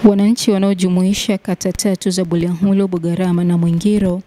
Wananchi wanaojumuisha kata tatu za Bulyanhulu, Bugarama na Mwingiro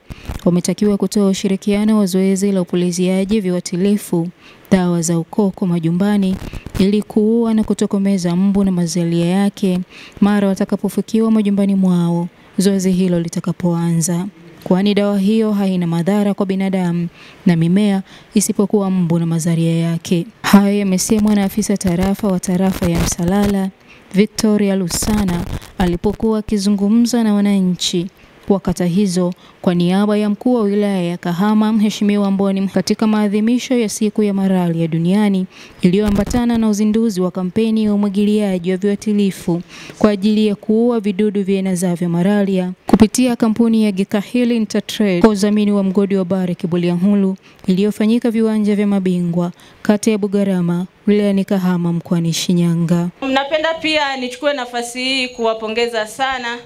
wametakiwa kutoa ushirikiano wa zoezi la upuliziaji viuatilifu dawa za ukoko majumbani ili kuua na kutokomeza mbu na mazalia yake mara watakapofikiwa majumbani mwao zoezi hilo litakapoanza, kwani dawa hiyo haina madhara kwa binadamu na mimea isipokuwa mbu na mazalia yake. Hayo yamesemwa na afisa tarafa wa tarafa ya Msalala Victoria Lusana alipokuwa akizungumza na wananchi wa kata hizo kwa niaba ya mkuu wa wilaya ya Kahama Mheshimiwa Mboni katika maadhimisho ya siku ya malaria duniani iliyoambatana na uzinduzi wa kampeni ya umwagiliaji wa viuatilifu kwa ajili ya kuua vidudu vienezavyo malaria kupitia kampuni ya Gekahili Intertrade kwa udhamini wa mgodi wa Barrick Bulyanhulu iliyofanyika viwanja vya Mabingwa kata ya Bugarama wilayani Kahama mkoani Shinyanga. Napenda pia nichukue nafasi hii kuwapongeza sana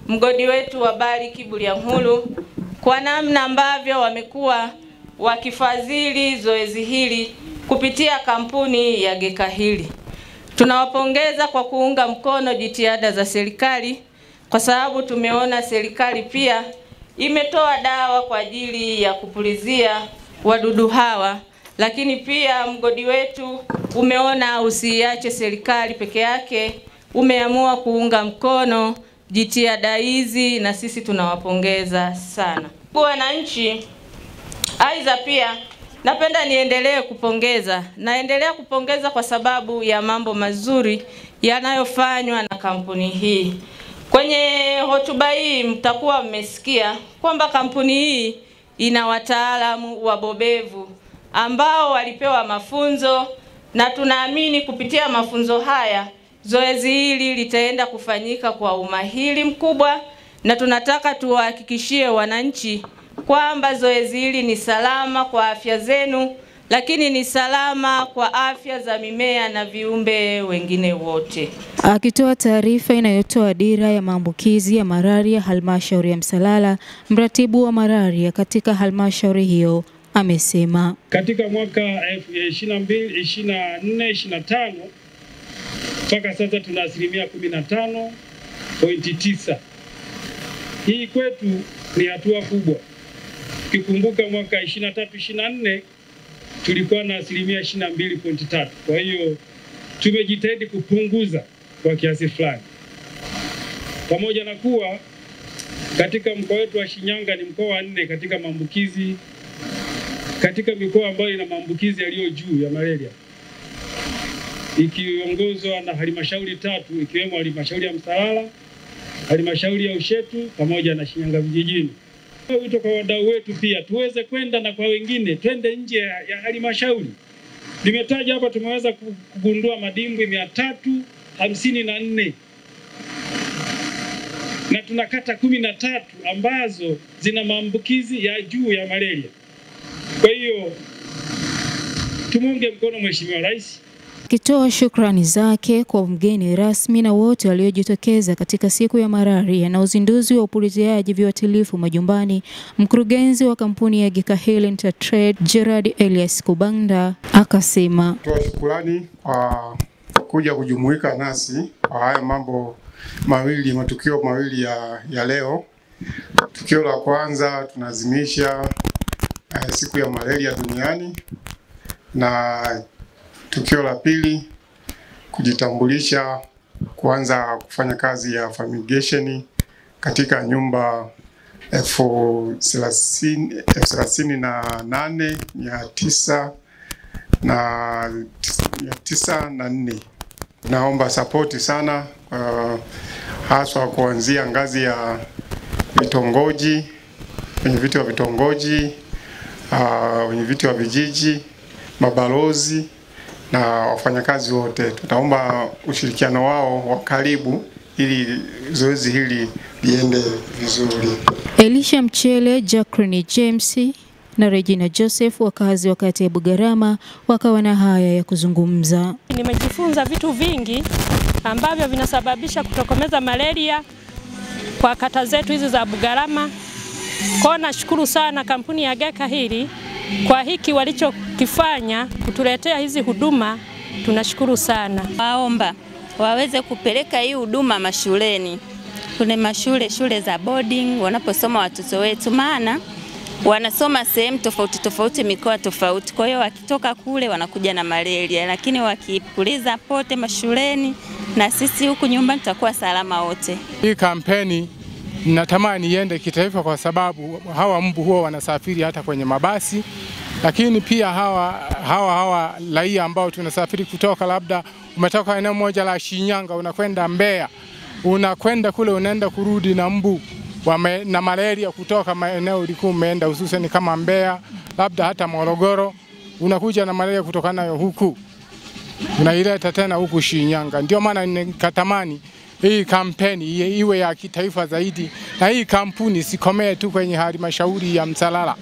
mgodi wetu wa Barrick Bulyanhulu kwa namna ambavyo wamekuwa wakifadhili zoezi hili kupitia kampuni ya Gekahili. Tunawapongeza kwa kuunga mkono jitihada za serikali kwa sababu tumeona serikali pia imetoa dawa kwa ajili ya kupulizia wadudu hawa, lakini pia mgodi wetu umeona usiache serikali peke yake, umeamua kuunga mkono jitihada hizi na sisi tunawapongeza sana. Wananchi, aidha pia napenda niendelee kupongeza. Naendelea kupongeza kwa sababu ya mambo mazuri yanayofanywa na kampuni hii. Kwenye hotuba hii mtakuwa mmesikia kwamba kampuni hii ina wataalamu wabobevu ambao walipewa mafunzo, na tunaamini kupitia mafunzo haya zoezi hili litaenda kufanyika kwa umahiri mkubwa, na tunataka tuwahakikishie wananchi kwamba zoezi hili ni salama kwa afya zenu, lakini ni salama kwa afya za mimea na viumbe wengine wote. Akitoa taarifa inayotoa dira ya maambukizi ya malaria halmashauri ya Msalala, mratibu wa malaria katika halmashauri hiyo amesema katika mwaka 2024-25 mpaka sasa tuna asilimia 15.9. Hii kwetu ni hatua kubwa. Ukikumbuka mwaka 23-24 tulikuwa na asilimia 22.3. Kwa hiyo tumejitahidi kupunguza kwa kiasi fulani. Pamoja na kuwa katika mkoa wetu wa Shinyanga ni mkoa wa 4 katika maambukizi, katika mikoa ambayo ina maambukizi yaliyo juu ya malaria, ikiongozwa na halmashauri 3 ikiwemo halmashauri ya Msalala, halmashauri ya Ushetu pamoja na Shinyanga vijijini. Wito kwa wadau wetu pia tuweze kwenda na kwa wengine, twende nje ya halmashauri. Nimetaja hapa tumeweza kugundua madimbwi 354 na tunakata 13 ambazo zina maambukizi ya juu ya malaria. Kwa hiyo tumunge mkono Mheshimiwa Rais. Akitoa shukrani zake kwa mgeni rasmi na wote waliojitokeza katika siku ya malaria na uzinduzi wa upuliziaji viuatilifu majumbani, mkurugenzi wa kampuni ya Gekahili Intertrade Gerard Elias Kubanda akasema toa shukrani kwa kuja kujumuika nasi kwa haya mambo mawili, matukio mawili ya leo. Tukio la kwanza tunaadhimisha siku ya malaria duniani, na tukio la pili kujitambulisha kuanza kufanya kazi ya fumigation katika nyumba 38,904. Naomba support sana haswa kuanzia ngazi ya vitongoji, wenye viti wa vitongoji, wenye viti wa vijiji, mabalozi na wafanyakazi wote. Tutaomba ushirikiano wao wa karibu ili zoezi hili liende vizuri. Elisha Mchele, Jacqueline James na Regina Joseph, wakazi wa kata ya Bugarama, wakawa na haya ya kuzungumza. Nimejifunza vitu vingi ambavyo vinasababisha kutokomeza malaria kwa kata zetu hizi za Bugarama. Kwa nashukuru sana kampuni ya Gekahili kwa hiki walichokifanya kutuletea hizi huduma, tunashukuru sana. Waomba waweze kupeleka hii huduma mashuleni. Kuna shule za boarding wanaposoma watoto wetu, maana wanasoma sehemu tofauti tofauti, mikoa tofauti. Kwa hiyo wakitoka kule wanakuja na malaria, lakini wakipuliza pote mashuleni na sisi huku nyumbani tutakuwa salama wote. Hii kampeni natamani iende kitaifa kwa sababu hawa mbu huwa wanasafiri hata kwenye mabasi, lakini pia hawa raia ambao tunasafiri kutoka, labda umetoka eneo moja la Shinyanga unakwenda Mbeya, unakwenda kule unaenda kurudi na mbu na malaria kutoka maeneo ulikuwa umeenda, hususan kama Mbeya, labda hata Morogoro, unakuja na malaria kutoka nayo huku unaileta tena huku Shinyanga. Ndio maana nikatamani hii kampeni iwe ya kitaifa zaidi, na hii kampuni sikomee tu kwenye halmashauri ya Msalala,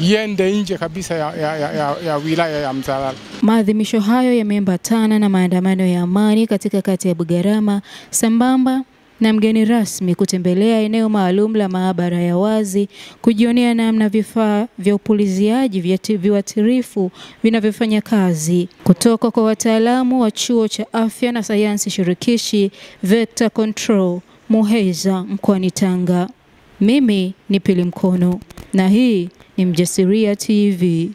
iende nje kabisa ya wilaya ya Msalala. Maadhimisho hayo yameambatana na maandamano ya amani katika kata ya Bugarama, sambamba na mgeni rasmi kutembelea eneo maalum la maabara ya wazi kujionea namna vifaa vya upuliziaji viuatilifu vinavyofanya kazi kutoka kwa wataalamu wa Chuo cha Afya na Sayansi Shirikishi Vector Control Muheza mkoani Tanga. Mimi ni Pili Mkono na hii ni Mjasiria TV.